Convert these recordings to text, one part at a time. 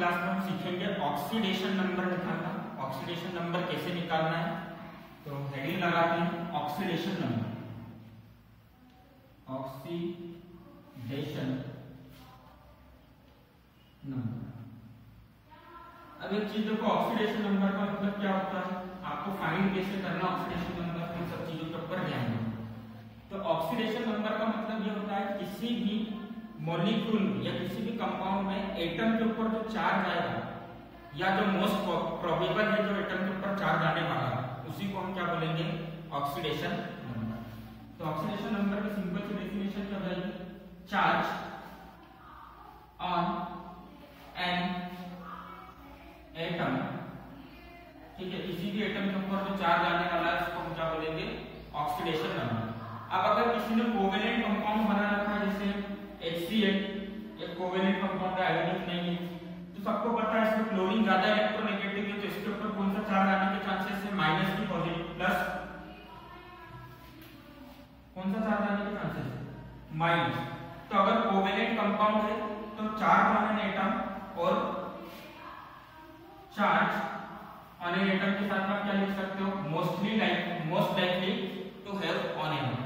Class में हम सीखेंगे ऑक्सीडेशन नंबर निकालना। ऑक्सीडेशन नंबर कैसे निकालना है, तो हेडिंग लगाते हैं ऑक्सीडेशन नंबर। Oxidation number. अब एक चीज देखो, ऑक्सीडेशन नंबर का मतलब क्या होता है, आपको फाइंड कैसे करना ऑक्सीडेशन नंबर, इन सब चीजों के ऊपर ध्यान देना। तो ऑक्सीडेशन नंबर का मतलब ये होता है किसी भी मॉलिक्यूल या किसी भी कंपाउंड में एटम के ऊपर जो चार्ज आएगा या जो मोस्ट प्रोबेबल है जो एटम के ऊपर चार्ज आने वाला है, उसी को हम क्या बोलेंगे, ऑक्सीडेशन नंबर। तो ऑक्सीडेशन नंबर की सिंपल सी डेफिनेशन क्या रहेगी, चार्ज ऑन एन एटम, ठीक है, किसी भी एटम के ऊपर जो चार्ज आने वाला है उसको हम क्या बोलेंगे, ऑक्सीडेशन नंबर। अब अगर किसी ने कोवेलेंट कंपाउंड बना रखा है जैसे HCl, एक कोवेलेंट कंपाउंड है, आयोनिक नहीं है, तो सबको पता है इसमें क्लोरीन ज्यादा इलेक्ट्रोनेगेटिव है, तो इसके ऊपर कौन सा चार्ज आने के चांसेस है, माइनस की पॉजिटिव प्लस, कौन सा चार्ज आने के चांसेस है, माइनस। तो अगर कोवेलेंट कंपाउंड है तो चार्ज ऑन एन एटम और चार्ज ऑन एन एटम के साथ आप क्या लिख सकते हो, most likely to have on an atom.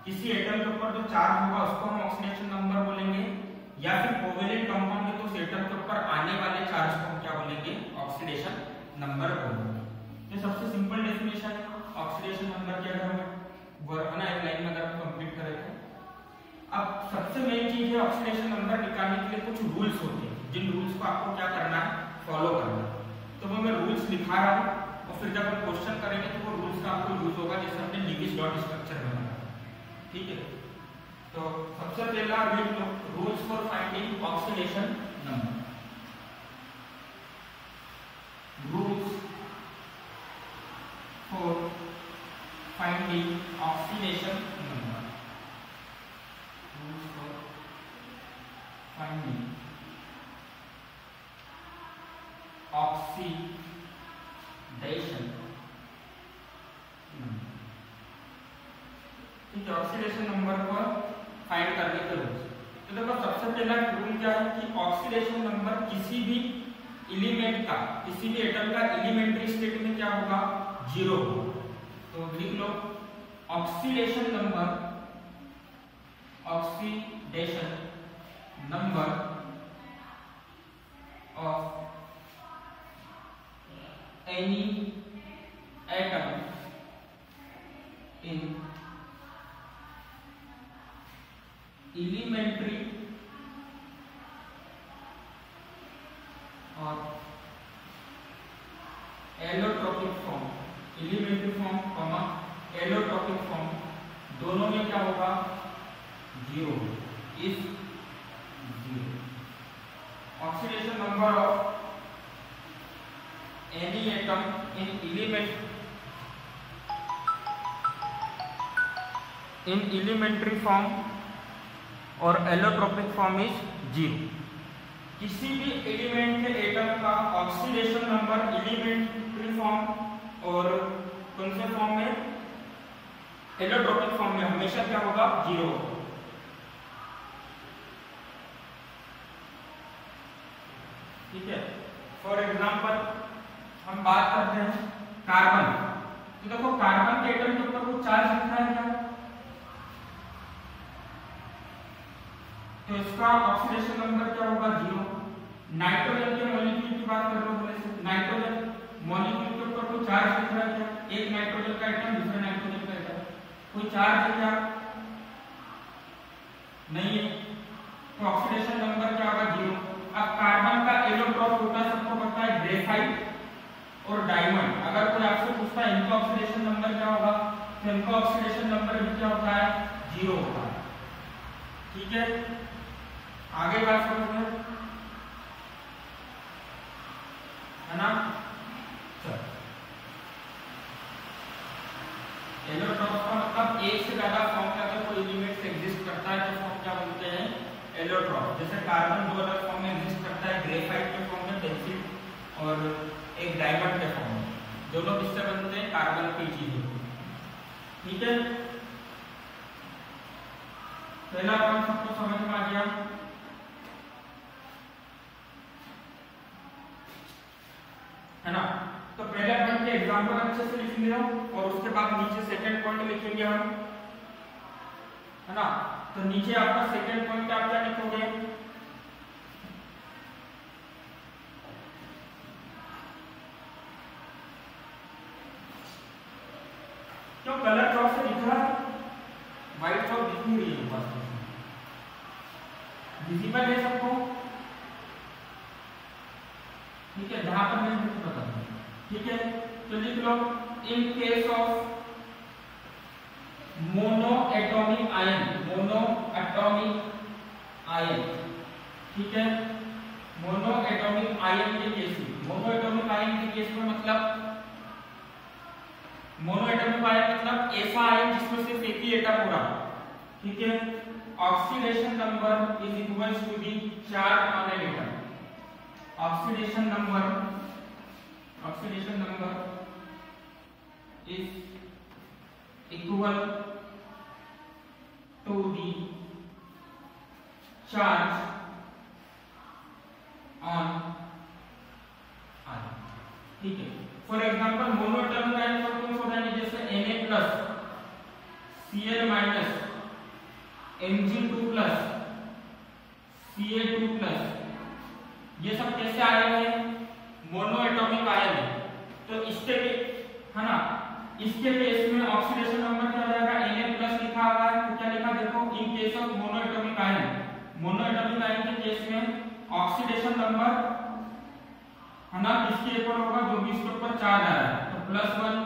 किसी एटम के ऊपर जो चार्ज होगा उसको हम ऑक्सीडेशन नंबर बोलेंगे, या फिर कोवेलेंट कंपाउंड है तो उस एटम के ऊपर आने वाले चार्ज को हम क्या बोलेंगे, ऑक्सीडेशन नंबर बोलेंगे। तो सबसे सिंपल डेफिनेशन है ऑक्सीडेशन नंबर की, अगर हम वर्णना एक लाइन में अगर हम कंप्लीट करें तो अब सबसे मेन चीज है ऑक्सीडेशन नंबर निकालने के लिए कुछ रूल्स होते हैं, जिन रूल्स को आपको क्या करना है, फॉलो करना है। तो मैं रूल्स लिखा रहा हूं और फिर जब हम क्वेश्चन करेंगे तो वो रूल्स का आपको यूज होगा, जैसे हमने लीविस डॉट स्ट्रक्चर बनाया, ठीक है। तो सबसे पहला rules for finding oxidation number. Rules for finding oxidation number. Rules for finding oxidation number, ठीक है। ऑक्सीडेशन नंबर को फाइंड करने के रूल्स, तो देखो सबसे पहला रूल क्या है कि ऑक्सीडेशन नंबर किसी भी एलिमेंट का, किसी भी एटम का एलिमेंट्री स्टेट में क्या होगा, 0 होगा। तो लिख लो oxidation number, oxidation number of any atom in elementary और allotropic form, elementary form comma allotropic form, दोनों में क्या होगा, 0 is 0। Oxidation number of any atom in elementary form और एलोट्रोपिक फॉर्म इज 0। किसी भी एलिमेंट के एटम का ऑक्सीडेशन नंबर एलिमेंट्री फॉर्म और कौन से फॉर्म में, एलोट्रोपिक फॉर्म में हमेशा क्या होगा, 0 होगा। ठीक है। फॉर एग्जांपल हम बात करते हैं कार्बन, तो देखो कार्बन के एटम के ऊपर कुछ चार्ज लिखा है क्या, तो इसका ऑक्सीडेशन नंबर क्या होगा, 0। नाइट्रोजन के मॉलिक्यूल की बात कर लो, नाइट्रोजन मॉलिक्यूल के ऊपर कोई चार्ज लिख रहा है क्या, एक नाइट्रोजन का एटम दूसरे नाइट्रोजन का एटम, कोई चार्ज है क्या, नहीं है, तो ऑक्सीडेशन नंबर क्या होगा, 0। अब कार्बन का एलोट्रोप होता है, सबको पता है, ग्रेफाइट और डायमंड। अगर कोई आपसे पूछता है इनका ऑक्सीडेशन नंबर क्या होगा, तो इनका ऑक्सीडेशन नंबर भी क्या होता है, 0 होता है, ठीक है। आगे बात समझ है ना, चलो। एलोट्रोप का मतलब एक से ज्यादा फॉर्म का अगर कोई एलिमेंट एग्जिस्ट करता है तो फॉर्म क्या बोलते हैं, एलोट्रोप। जैसे कार्बन 2 अलग फॉर्म में एग्जिस्ट करता है, ग्रेफाइट के फॉर्म में, पेंसिल और एक डायमंड के फॉर्म में, दोनों किससे बनते हैं, कार्बन की चीजें, ठीक है। पहला पॉइंट सबको समझ में आ गया। है ना। तो पहले पॉइंट के एग्जांपल अच्छे से लिख लो और उसके बाद नीचे सेकंड पॉइंट लिखेंगे हम, है ना। तो नीचे आपका सेकंड पॉइंट आप क्या लिखोगे, क्यों कलर चौक से दिख रहा है, व्हाइट चौक दिख नहीं रही है बस, विजिबल है सबको, ठीक है, जहां पर नहीं कुछ बता दूं, ठीक है। तो लिख लो in case of mono atomic ion, mono atomic ion, ठीक है, मोनो एटॉमिक आयन के केस में, मोनो एटॉमिक आयन के केस में मतलब मोनो एटॉमिक आयन मतलब ऐसा आयन जिसमें सिर्फ एक ही एटम हो रहा, ठीक है। Oxidation number is equals to the charge on an atom, oxidation number is equal to the charge on ion, ठीक है। For example mono atomic ion पर कौन सा है, जैसे Na+, Cl-, Mg2+, Ca2+, ये सब कैसे आयन है, मोनो एटॉमिक आयन है। तो इसके, है ना, इसके केस में ऑक्सीडेशन नंबर क्या हो जाएगा, Na+ लिखा हुआ है, तो क्या लिखा देखो, इन case of mono atomic ion, mono atomic ion के केस में ऑक्सीडेशन नंबर, है ना, किसके ऊपर होगा, जो भी इसके ऊपर चार्ज आ रहा है, तो +1,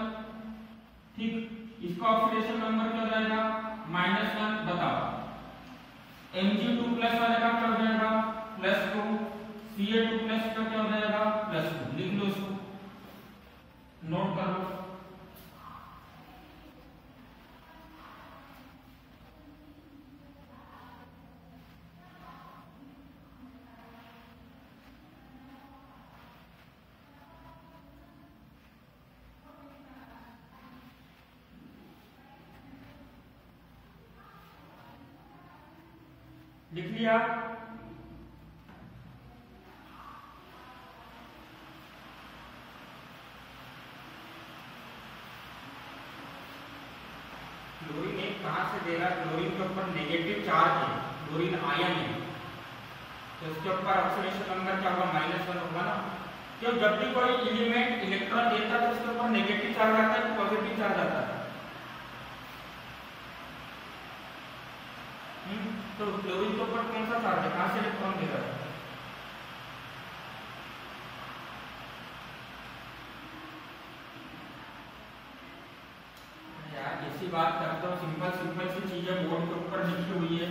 ठीक। इसका ऑक्सीडेशन नंबर क्या हो जाएगा, -1, बताओ। Mg2+ वाले का क्या हो जाएगा, +2, Ca2+ का क्या हो जाएगा, +2, लिख लो इसको, नोट कर लो। लिख लिया, क्लोरीन एक कहां से दे रहा है, क्लोरीन के ऊपर नेगेटिव चार्ज है, क्लोरीन आयन है, तो इसके ऊपर ऑक्सीडेशन नंबर क्या होगा, -1 होगा ना। क्यों, जब भी कोई एलिमेंट इलेक्ट्रॉन देता है तो उसके ऊपर नेगेटिव चार्ज आता है, पॉजिटिव चार्ज आता है। तो क्लोरीन के ऊपर कौन सा चार्ज है, कहां से इलेक्ट्रॉन दे रहा है, यार ऐसी बात करता हूँ, सिंपल सी चीजें बोर्ड के ऊपर लिखी हुई है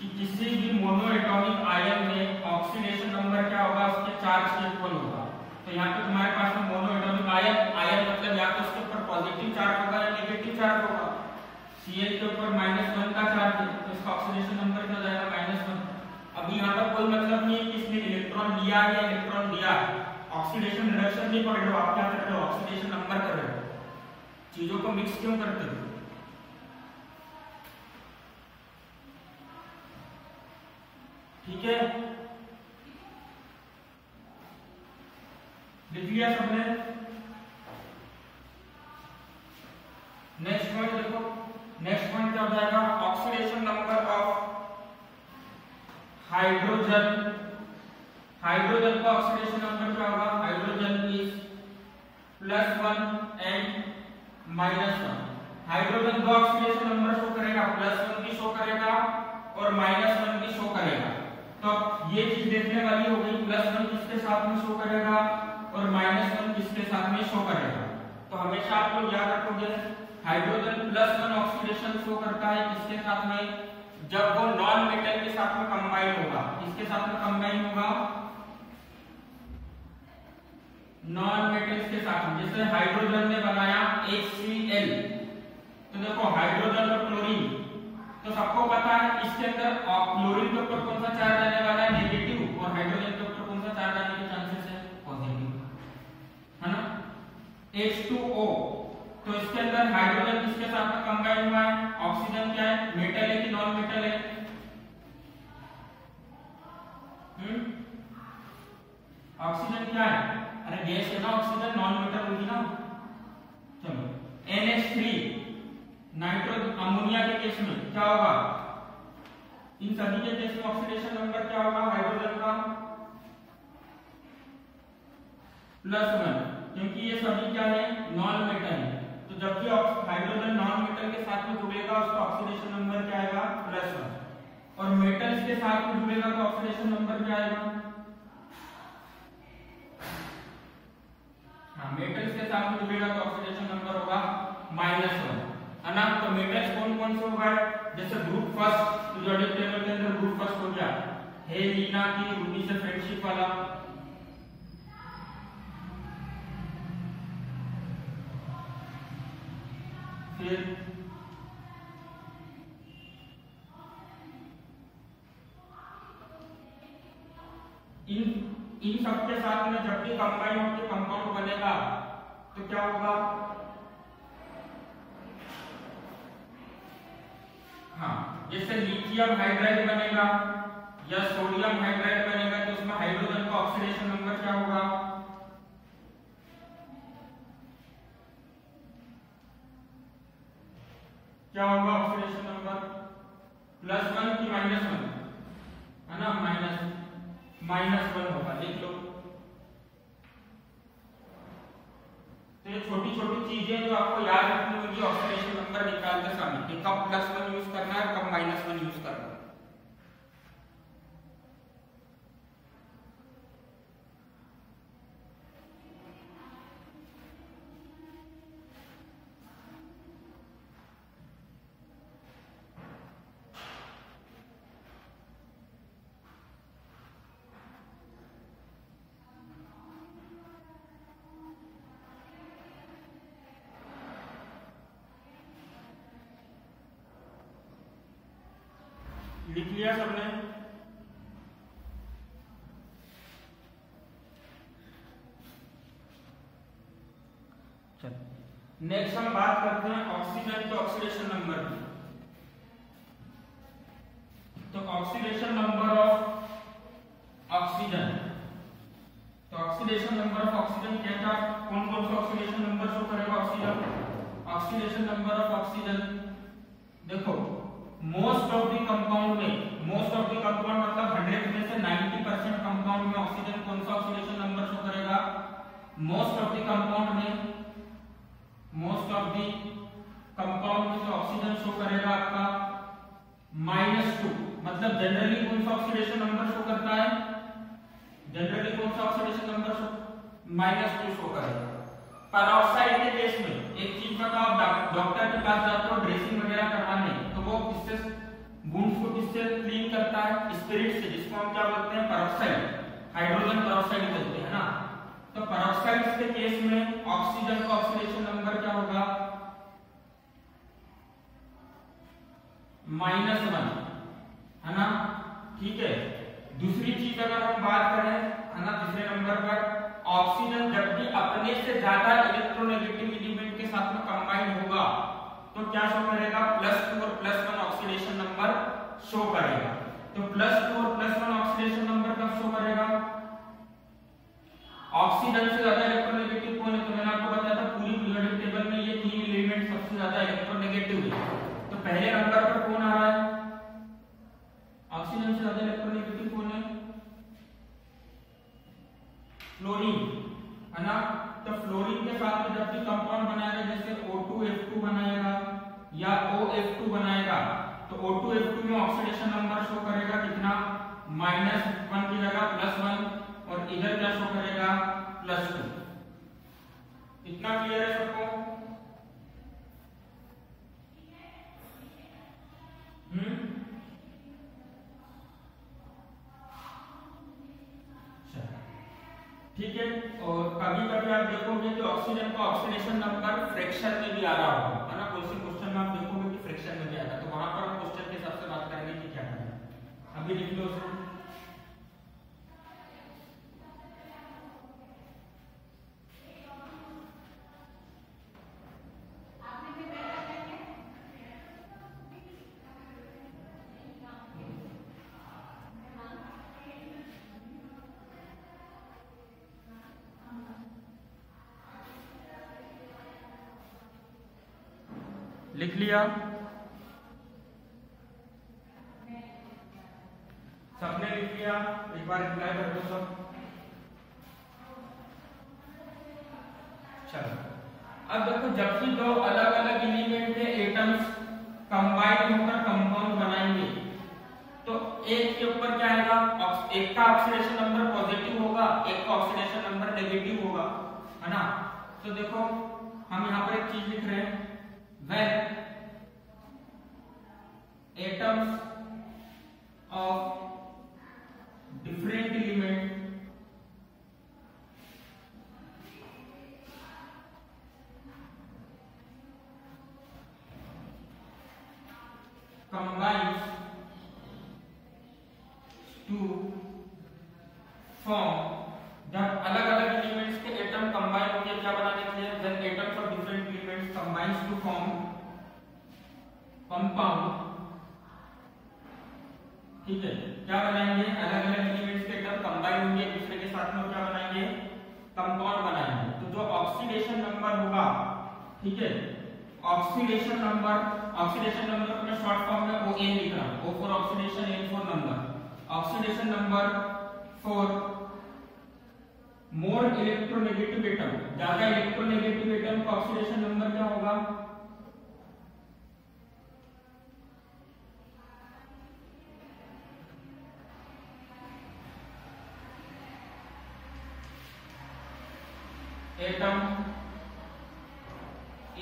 कि किसी भी मोनो एटॉमिक आयन में ऑक्सीडेशन नंबर क्या होगा, उसके चार्ज के इक्वल होगा। तो यहाँ पे तुम्हारे पास में मोनो एटॉमिक आयन मतलब या तो उसके ऊपर पॉजिटिव चार्ज होगा या नेगेटिव चार्ज होगा। Cl के ऊपर -1 का चार्ज है, तो इसका ऑक्सीडेशन नंबर क्या हो जाएगा, -1। अभी यहाँ पर कोई मतलब नहीं है कि इसने इलेक्ट्रॉन लिया है या इलेक्ट्रॉन दिया, ऑक्सीडेशन रिडक्शन नहीं पढ़ रहे हो आप, क्या कर रहे हो, ऑक्सीडेशन नंबर कर रहे हो, चीजों को मिक्स क्यों करते हो, ठीक है। लिख लिया सबने, नेक्स्ट पॉइंट देखो, नेक्स्ट पॉइंट क्या हो जाएगा, oxidation number of hydrogen, hydrogen का ऑक्सीडेशन नंबर क्या होगा, हाइड्रोजन इज +1 एंड -1। हाइड्रोजन का ऑक्सीडेशन नंबर शो करेगा, +1 भी शो करेगा और -1 भी शो करेगा। तो ये चीज देखने वाली हो गई, +1 किसके साथ में शो करेगा और -1 किसके साथ में शो करेगा। तो हमेशा आप लोग याद रखोगे, हाइड्रोजन +1 ऑक्सीडेशन शो करता है किसके साथ में, जब वो नॉन मेटल के साथ में कंबाइन होगा, किसके साथ में कंबाइन होगा, नॉन मेटल्स के साथ में। जैसे हाइड्रोजन ने बनाया HCl, तो देखो हाइड्रोजन और क्लोरीन, तो सबको पता है इसके अंदर क्लोरीन के ऊपर कौन सा चार्ज आने वाला है, नेगेटिव, और हाइड्रोजन के ऊपर कौन सा चार्ज आने के चांसेस है, पॉजिटिव, है ना। H2O, तो इसके अंदर हाइड्रोजन किसके साथ में कंबाइन हुआ है, ऑक्सीजन क्या है, मेटल है कि नॉन मेटल है, ऑक्सीजन क्या है, अरे गैस है ना ऑक्सीजन, नॉन मेटल होगी ना। चलो NH3 नाइट्रो अमोनिया के केस में क्या होगा, इन सभी के केस में ऑक्सीडेशन नंबर क्या होगा हाइड्रोजन का +1, क्योंकि ये सभी क्या है नॉन मेटल है। तो जब भी हाइड्रोजन नॉन मेटल के साथ में जुड़ेगा उसका ऑक्सीडेशन नंबर क्या आएगा +1, और मेटल्स के साथ में जुड़ेगा तो ऑक्सीडेशन नंबर क्या आएगा, हाँ मेटल्स के साथ में जुड़ेगा तो ऑक्सीडेशन नंबर होगा -1, है ना। तो मेटल्स कौन कौन से होगा, जैसे ग्रुप फर्स्ट पीरियोडिक टेबल के अंदर ग्रुप फर्स्ट हो गया है लीना की रूबी से फ्रेंडशिप वाला, फिर इन सबके साथ में जब भी कंबाइन होकर कंपाउंड बनेगा तो क्या होगा, हाँ जैसे लिथियम हाइड्राइड बनेगा या सोडियम हाइड्राइड बनेगा तो उसमें हाइड्रोजन का ऑक्सीडेशन नंबर क्या होगा, क्या होगा ऑक्सीडेशन नंबर +1 की -1, है ना, -1 होगा, लिख लो। तो ये छोटी छोटी चीजें जो आपको याद रखनी होगी ऑक्सीडेशन नंबर निकालते समय कि कब +1 यूज करना है, कब -1 यूज करना है। लिख लिया सबने, चलो नेक्स्ट हम बात करते हैं ऑक्सीजन के ऑक्सीडेशन नंबर की। तो ऑक्सीडेशन नंबर ऑफ ऑक्सीजन, तो ऑक्सीडेशन नंबर ऑफ ऑक्सीजन क्या क्या, कौन कौन सा ऑक्सीडेशन नंबर शो करेगा oxygen, oxidation number of oxygen देखो मोस्ट ऑफ द कंपाउंड में, मोस्ट ऑफ द कंपाउंड मतलब 100 में से 90% कंपाउंड में ऑक्सीजन कौन सा ऑक्सीडेशन नंबर शो करेगा, मोस्ट ऑफ द कंपाउंड में, मोस्ट ऑफ द कंपाउंड में जो ऑक्सीजन शो करेगा आपका -2, मतलब जनरली कौन सा ऑक्सीडेशन नंबर शो करता है, जनरली कौन सा ऑक्सीडेशन नंबर शो -2 शो करेगा। पेरोक्साइड के केस में एक चीज बताओ, डॉक्टर के पास जाते हो ड्रेसिंग वगैरह करवाने तो वो किससे वुंड्स को किससे क्लीन करता है, स्पिरिट से, जिसको हम क्या बोलते हैं पेरोक्साइड, हाइड्रोजन पेरोक्साइड बोलते हैं ना। तो पेरोक्साइड के केस में ऑक्सीजन का ऑक्सीडेशन नंबर क्या होगा -1, है ना, ठीक है। दूसरी चीज अगर हम बात करें, है ना, तीसरे नंबर पर ऑक्सीजन जब भी अपने से ज्यादा इलेक्ट्रोनेगेटिव एलिमेंट के साथ में कंबाइन होगा तो क्या शो करेगा, +2 और +1 ऑक्सीडेशन नंबर शो करेगा। तो +2 और +1 ऑक्सीडेशन नंबर कब शो करेगा, ऑक्सीजन से ज्यादा इलेक्ट्रोनेगेटिव कौन है, तो मैंने आपको बताया था पूरी पीरियोडिक टेबल में ये तीन एलिमेंट सबसे ज्यादा इलेक्ट्रोनेगेटिव है। तो पहले नंबर पर कौन आ रहा है, ऑक्सीजन से ज्यादा इलेक्ट्रोनेगेटिव कौन है, फ्लोरीन, है ना। तो फ्लोरीन के साथ में जब भी कंपाउंड बनाएगा, जैसे O2F2 बनाएगा या OF2 बनाएगा, तो O2F2 में ऑक्सीडेशन नंबर शो करेगा कितना, -1 की जगह +1, और इधर क्या शो करेगा +2। इतना क्लियर है सबको, ठीक है। और कभी कभी आप देखोगे कि ऑक्सीजन का ऑक्सीडेशन नंबर फ्रैक्शन में भी आ रहा होगा, है ना, कोई क्वेश्चन में आप देखोगे कि फ्रैक्शन में भी आएगा, तो वहां पर हम क्वेश्चन के हिसाब से बात करेंगे कि क्या करना है। अभी लिख लो उसको, लिख लिया? सबने लिख लिया? एक बार रिप्लाई कर दो सब। चलो अब देखो, जबकि दो अलग अलग एलिमेंट के एटम्स कंबाइन होकर कंपाउंड बनाएंगे तो एक के ऊपर क्या आएगा, एक का ऑक्सीडेशन नंबर पॉजिटिव होगा, एक का ऑक्सीडेशन नंबर नेगेटिव होगा, है ना। तो देखो हम यहां पर एक चीज लिख रहे हैं, when atoms of different element combines to form, जब अलग अलग एलिमेंट्स के एटम कंबाइन होंगे क्या बनाने के लिए, when atoms of different elements combines to form compound, ठीक है, क्या बनाएंगे, अलग अलग एलिमेंट्स के एटम कंबाइन होंगे एक दूसरे के साथ में, क्या बनाएंगे, कंपाउंड बनाएंगे। तो जो ऑक्सीडेशन नंबर होगा, ठीक है, ऑक्सीडेशन नंबर में शॉर्ट फॉर्म में ON लिख रहा हूं, O for oxidation, N for number. Oxidation number for more electronegative atom, ज्यादा इलेक्ट्रोनेगेटिव एटम का ऑक्सीडेशन नंबर क्या होगा, एटम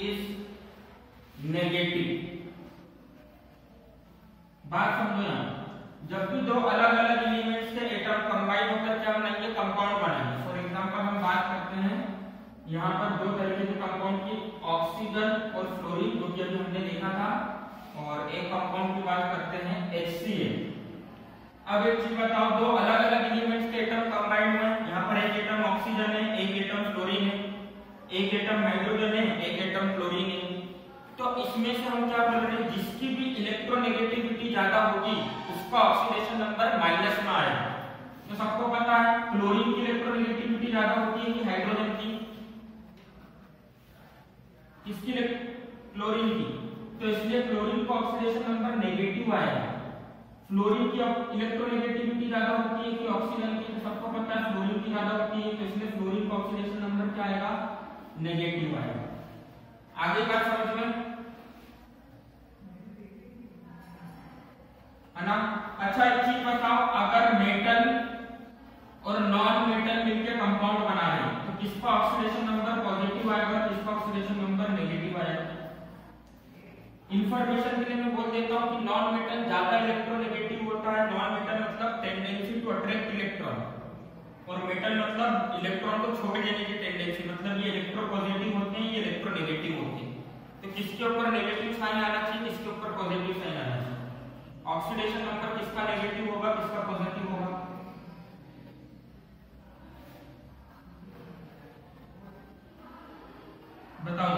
इज नेगेटिव। बात समझो यहां, जब भी दो अलग अलग एलिमेंट्स के एटम कंबाइन होकर क्या बनाएंगे, कंपाउंड बनाएंगे। फॉर एग्जांपल हम बात करते हैं यहां पर दो तरीके के कंपाउंड की, ऑक्सीजन और फ्लोरीन, जो कि अभी हमने देखा था, और एक कंपाउंड की बात करते हैं HCl। अब एक चीज बताओ, दो अलग अलग एलिमेंट्स के एटम कंबाइन हुए, यहां पर एक एटम ऑक्सीजन है, एक एटम फ्लोरीन है, एक एटम हाइड्रोजन है, एक एटम क्लोरीन है। तो इसमें से हम क्या बोल रहे हैं, जिसकी भी इलेक्ट्रोनेगेटिविटी ज्यादा होगी उसका ऑक्सीडेशन नंबर माइनस में आएगा। तो सबको पता है क्लोरीन की इलेक्ट्रोनेगेटिविटी ज्यादा होती है कि हाइड्रोजन की, किसकी, क्लोरीन की। तो इसलिए क्लोरीन का ऑक्सीडेशन नंबर नेगेटिव आएगा। फ्लोरीन की इलेक्ट्रोनेगेटिविटी ज्यादा होती है कि ऑक्सीजन की, तो सबको पता है फ्लोरीन की ज्यादा होती है, तो इसलिए फ्लोरीन का ऑक्सीडेशन नंबर क्या आएगा, नेगेटिव आएगा। आगे बात समझ में, है ना। अच्छा एक चीज बताओ, अगर मेटल और नॉन मेटल मिलकर कंपाउंड बना रहे हैं तो किसका ऑक्सीडेशन नंबर पॉजिटिव आएगा, किसका ऑक्सीडेशन नंबर नेगेटिव आएगा। इंफॉर्मेशन के लिए मैं बोल देता हूं कि नॉन मेटल ज्यादा इलेक्ट्रोनेगेटिव होता है। नॉन मेटल मतलब टेंडेंसी टू अट्रैक्ट इलेक्ट्रॉन, और मेटल मतलब इलेक्ट्रॉन को छोड़ देने की टेंडेंसी, मतलब ये इलेक्ट्रोपॉजिटिव होते हैं, ये इलेक्ट्रोनेगेटिव होते हैं। तो किसके ऊपर नेगेटिव साइन आना चाहिए, किसके ऊपर पॉजिटिव साइन आना चाहिए। ऑक्सीडेशन नंबर किसका नेगेटिव होगा, किसका पॉजिटिव होगा, बताओ।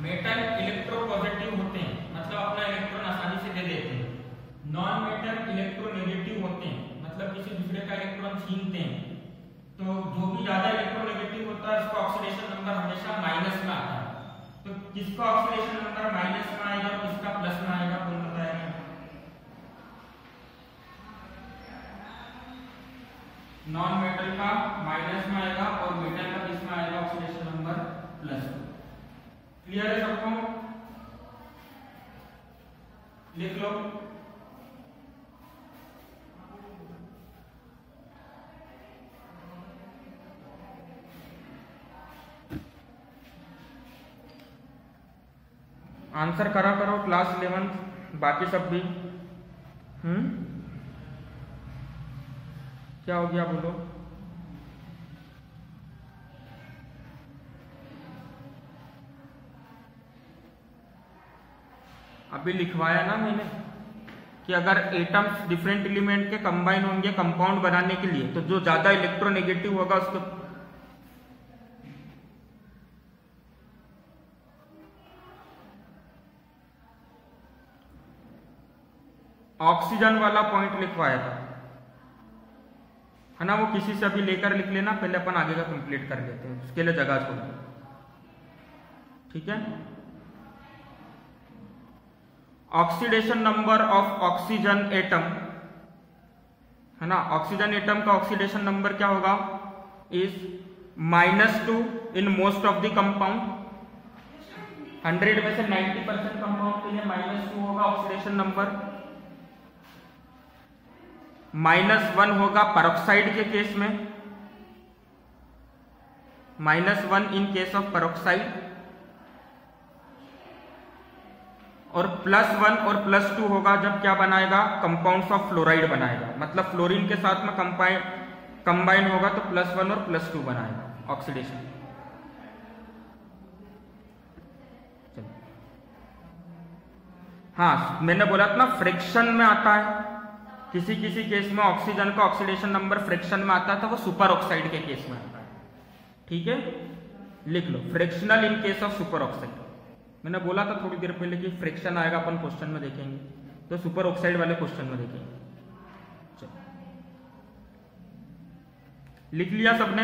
मेटल इलेक्ट्रोपॉजिटिव होते हैं, मतलब अपना इलेक्ट्रॉन आसानी से दे देते हैं। नॉन मेटल इलेक्ट्रोनेगेटिव होते हैं, मतलब किसी दूसरे का इलेक्ट्रॉन छीनते हैं। तो जो भी ज्यादा इलेक्ट्रोनेगेटिव होता है उसका ऑक्सीडेशन नंबर हमेशा माइनस में आता है। तो किसका ऑक्सीडेशन नंबर माइनस में आएगा, किसका प्लस में आएगा, कौन बताएगा। नॉन मेटल का माइनस में आएगा और मेटल का किस में आएगा, ऑक्सीडेशन नंबर प्लस में। क्लियर है सबको, लिख लो। आंसर करा करो क्लास 11, बाकी सब भी। क्या हो गया बोलो। अभी लिखवाया ना मैंने कि अगर एटम्स डिफरेंट एलिमेंट के कंबाइन होंगे कंपाउंड बनाने के लिए, तो जो ज्यादा इलेक्ट्रोनेगेटिव होगा उसको ऑक्सीजन वाला पॉइंट लिखवाया था। है ना, वो किसी से अभी लेकर लिख लेना, पहले अपन आगे का कंप्लीट कर लेते हैं, उसके लिए जगह छोड़ दो। ठीक है, oxidation number of oxygen atom, है ना, ऑक्सीजन एटम का ऑक्सीडेशन नंबर क्या होगा, is -2 in most of the compound. 100 में से 90% कंपाउंड के लिए -2 होगा ऑक्सीडेशन नंबर। -1 होगा पेरोक्साइड के केस में, -1 इन केस ऑफ पेरोक्साइड, और +1 और +2 होगा जब क्या बनाएगा, कंपाउंड्स ऑफ फ्लोराइड बनाएगा, मतलब फ्लोरीन के साथ में कंबाइन होगा तो +1 और +2 बनाएगा ऑक्सीडेशन। हाँ, मैंने बोला था ना फ्रिक्शन में आता है, किसी किसी केस में ऑक्सीजन का ऑक्सीडेशन नंबर फ्रिक्शन में आता है तो वो सुपर ऑक्साइड के केस में आता है। ठीक है, लिख लो, fractional in case of superoxide. मैंने बोला था थोड़ी देर पहले कि फ्रिक्शन आएगा अपन क्वेश्चन में देखेंगे, तो सुपर ऑक्साइड वाले क्वेश्चन में देखेंगे। लिख लिया सबने?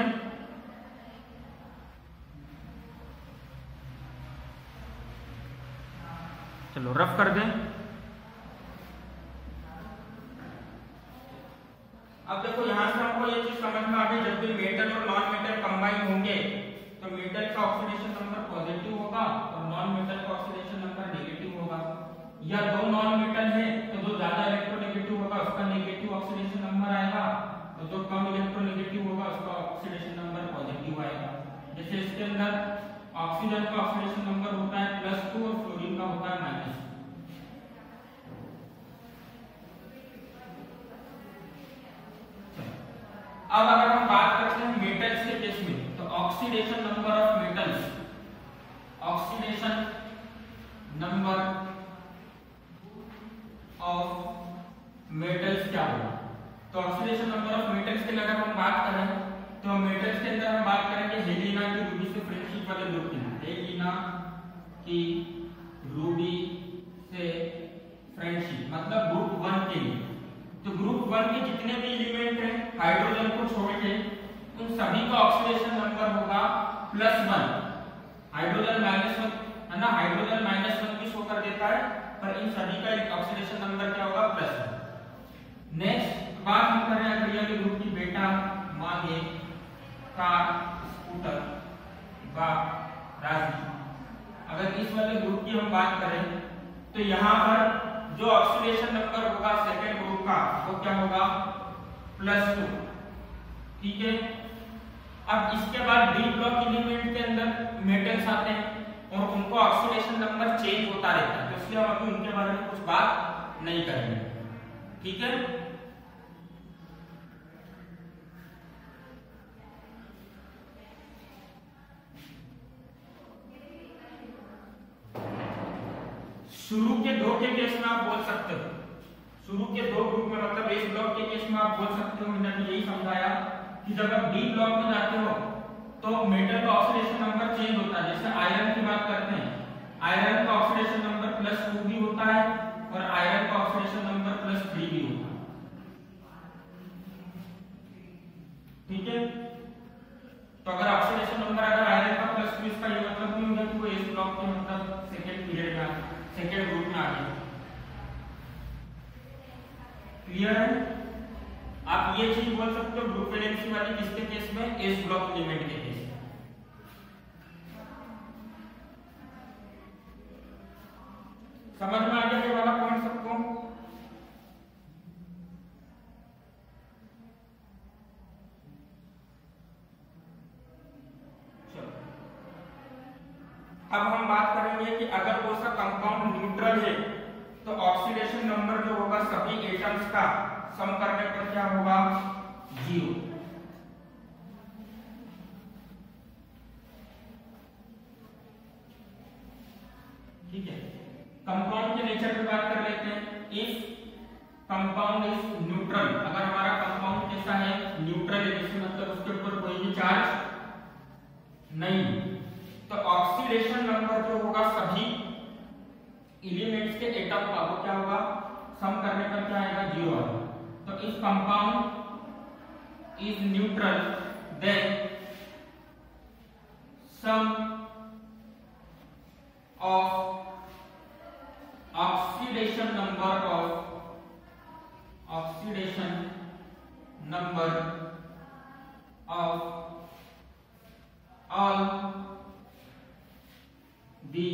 चलो रफ कर दें। अब देखो यहां से हमको ये चीज समझ में आ गई, जब भी मेटल और नॉन मेटल कंबाइन होंगे तो मेटल का ऑक्सीडेशन नंबर पॉजिटिव होगा और नॉन मेटल का ऑक्सीडेशन नंबर नेगेटिव होगा। या दो नॉन मेटल है तो जो ज्यादा इलेक्ट्रोनेगेटिव होगा उसका नेगेटिव ऑक्सीडेशन नंबर आएगा, तो जो कम इलेक्ट्रोनेगेटिव होगा उसका ऑक्सीडेशन नंबर पॉजिटिव आएगा। जैसे इसके अंदर ऑक्सीजन का ऑक्सीडेशन नंबर होता है +2 और फ्लोरीन का होता है -2। अब अगर हम बात करते हैं मेटल्स के केस में, तो oxidation number of metals, oxidation number of metals क्या होगा? तो ऑक्सीडेशन नंबर ऑफ मेटल्स के लिए अगर हम बात करें तो मेटल्स के अंदर हम बात करेंगे हेलिना की रूबी से फ्रेंडशिप वाले ग्रुप की, हेलिना की रूबी से फ्रेंडशिप, मतलब ग्रुप 1 के लिए। तो ग्रुप 1 के जितने भी एलिमेंट हैं हाइड्रोजन को छोड़ के उन सभी का ऑक्सीडेशन नंबर होगा +1। हाइड्रोजन -1 है ना, हाइड्रोजन -1 भी शो कर देता है, पर इन सभी का ऑक्सीडेशन नंबर क्या होगा, +1। नेक्स्ट बात हम कर रहे हैं अगरिया के ग्रुप की, बेटा, मागे, कार, स्कूटर, बाप, राजी। अगर इस वाले ग्रुप की हम बात करें तो यहाँ पर जो ऑक्सीडेशन नंबर होगा सेकेंड ग्रुप का वो क्या होगा, +2। ठीक है, अब इसके बाद डी ब्लॉक एलिमेंट के अंदर मेटल्स आते हैं और उनको ऑक्सीडेशन नंबर चेंज होता रहता है, तो इसलिए हम अभी उनके बारे में कुछ बात नहीं करेंगे। ठीक है, शुरू के 2 के केस में आप बोल सकते हो, शुरू के 2 ग्रुप में मतलब एस ब्लॉक के केस में आप बोल सकते हो, मैंने यही समझाया कि जब आप डी ब्लॉक में जाते हो तो मेटल का ऑक्सीडेशन नंबर चेंज होता है। जैसे आयरन की बात करते हैं, आयरन का ऑक्सीडेशन नंबर +2 भी होता है और आयरन का ऑक्सीडेशन नंबर +3 भी होता है। ठीक है, तो अगर ऑक्सीडेशन नंबर अगर आयरन का +2, इसका ये मतलब नहीं होगा कि वो एस ब्लॉक के मतलब सेकंड पीरियड में, सेकंड ग्रुप में आ गया। क्लियर है? आप ये चीज बोल सकते हो ग्रुप वैलेंसी वाली किसके केस में, एस ब्लॉक एलिमेंट के केस में। समझ में आ गया ये वाला पॉइंट सबको? चलो अब हम बात करेंगे कि अगर वो सा कंपाउंड न्यूट्रल है तो ऑक्सीडेशन नंबर जो होगा सभी एटम्स का सम करने पर क्या होगा, 0। ठीक है, कंपाउंड के नेचर पे बात कर लेते हैं। इफ कंपाउंड इज न्यूट्रल, अगर हमारा कंपाउंड कैसा है, न्यूट्रल है, जिसमें मतलब उसके ऊपर कोई भी चार्ज नहीं, तो ऑक्सीडेशन नंबर जो होगा सभी एलिमेंट्स के एटम का वो क्या होगा, सम करने पर क्या आएगा, 0 आएगा। तो if compound is neutral, then sum of oxidation number of all the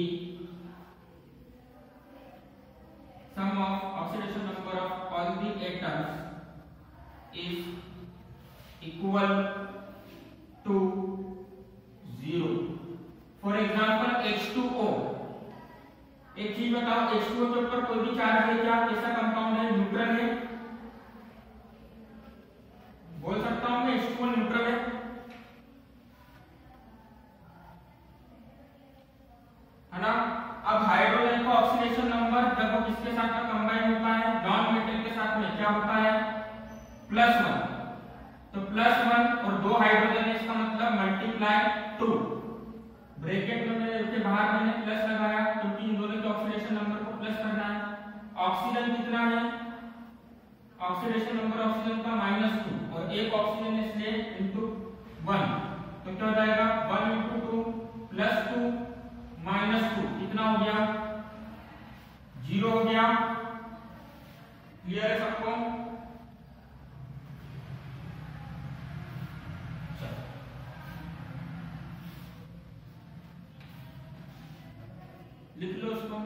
sum of oxidation number of all the atoms is equal to 0. For example, H2O. एक चीज बताओ, H2O के ऊपर कोई भी चार्ज है क्या? कैसा कंपाउंड है? न्यूट्रल है? बोल सकता हूं मैं H2O न्यूट्रल है? है ना? अब हाइड्रोजन का ऑक्सीडेशन नंबर जब वो किसके साथ में कंबाइन होता है, नॉन मेटल के साथ में, क्या होता है? +1. तो +1 और 2 हाइड्रोजन है, इसका मतलब मल्टीप्लाई 2. ब्रैकेट में के बाहर मैंने प्लस लगाया क्योंकि इन दोनों के ऑक्सीडेशन नंबर को प्लस करना है. ऑक्सीजन कितना है? ऑक्सीडेशन नंबर ऑक्सीजन का -2 और एक ऑक्सीजन इसलिए इनटू 1, तो क्या हो जाएगा? 1 × 2 + 2 -2 कितना हो गया? 0 हो गया. क्लियर है सबको? लिख लो उसको.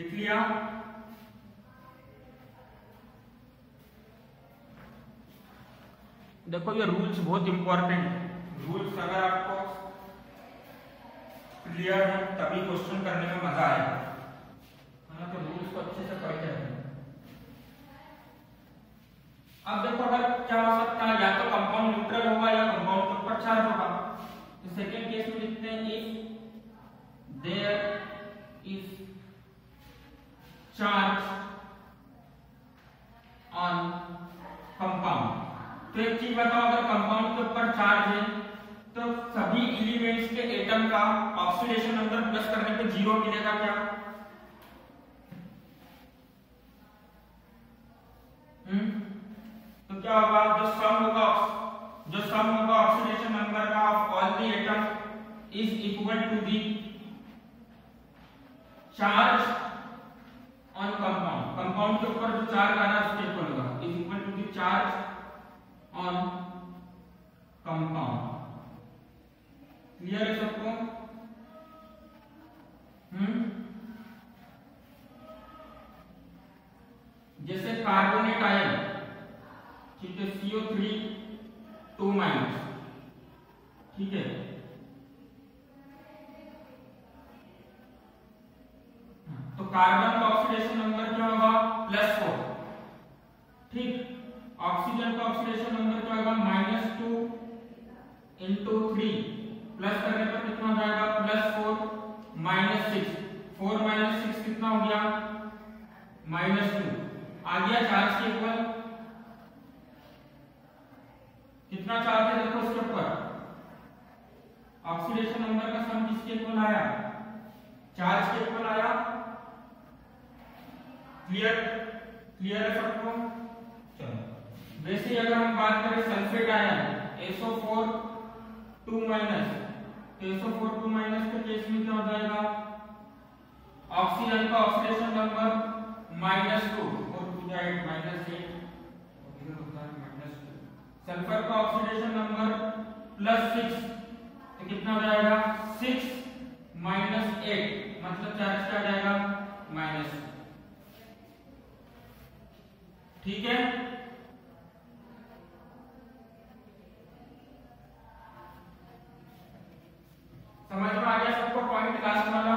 लिख लिया? देखो ये रूल्स बहुत इंपॉर्टेंट है. रूल्स अगर आपको क्लियर है तभी क्वेश्चन करने में मजा आएगा, है ना? तो रूल्स को अच्छे से पढ़ के रखें. अब देखो अगर क्या हो सकता है, या तो कंपाउंड न्यूट्रल होगा या कंपाउंड के ऊपर चार्ज होगा. तो सेकेंड केस में लिखते हैं if there is charge on compound. तो एक चीज बताओ, अगर कंपाउंड के ऊपर चार्ज है तो सभी एलिमेंट्स के एटम का ऑक्सीडेशन नंबर प्लस करने पे 0 मिलेगा क्या? तो क्या होगा? जो सम होगा ऑक्सीडेशन नंबर का of all the atom is equal to the charge on compound. Compound के ऊपर जो चार्ज आ रहा है उसके इक्वल होगा, is equal to the charge on compound. Clear है सबको? जैसे कार्बोनेट आयन, ठीक है, CO3 2-, ठीक है. तो कार्बन का ऑक्सीडेशन नंबर क्या होगा? +4. ठीक. ऑक्सीजन का ऑक्सीडेशन नंबर क्या होगा? -2 × 3 प्लस करने पर कितना हो जाएगा? +4 -6. 4 - 6 कितना हो गया? -2. आ गया चार्ज के इक्वल. कितना चार्ज है देखो इसके ऊपर. ऑक्सीडेशन नंबर का सम किसके इक्वल आया? चार्ज के इक्वल आया. क्लियर है सबको? चलो, वैसे अगर हम बात करें सल्फेट आयन SO4 2-, तो SO4 2- के केस में क्या हो जाएगा? ऑक्सीजन का ऑक्सीडेशन नंबर -2 और -8 इधर होता है -2. सल्फर का ऑक्सीडेशन नंबर +6, तो कितना हो जाएगा? 6 - 8 मतलब चार्ज क्या आ जाएगा? -2. ठीक है? समझ में आ गया सबको पॉइंट लास्ट वाला?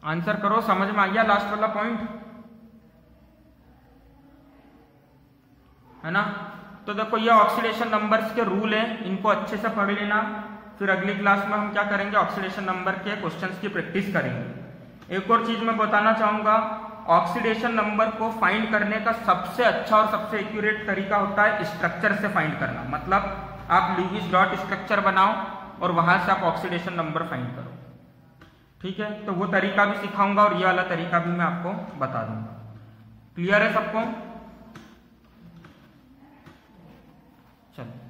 आंसर करो, समझ में आ गया लास्ट वाला पॉइंट? है ना। तो देखो ये ऑक्सीडेशन नंबर्स के रूल हैं, इनको अच्छे से पढ़ लेना। फिर अगली क्लास में हम क्या करेंगे, ऑक्सीडेशन नंबर के क्वेश्चंस की प्रैक्टिस करेंगे। एक और चीज मैं बताना चाहूंगा, ऑक्सीडेशन नंबर को फाइंड करने का सबसे अच्छा और सबसे एक्यूरेट तरीका होता है स्ट्रक्चर से फाइंड करना। मतलब आप लीविस डॉट स्ट्रक्चर बनाओ और वहां से आप ऑक्सीडेशन नंबर फाइंड करो, ठीक है। तो वो तरीका भी सिखाऊंगा और ये वाला तरीका भी मैं आपको बता दूंगा। क्लियर है सबको? चलो।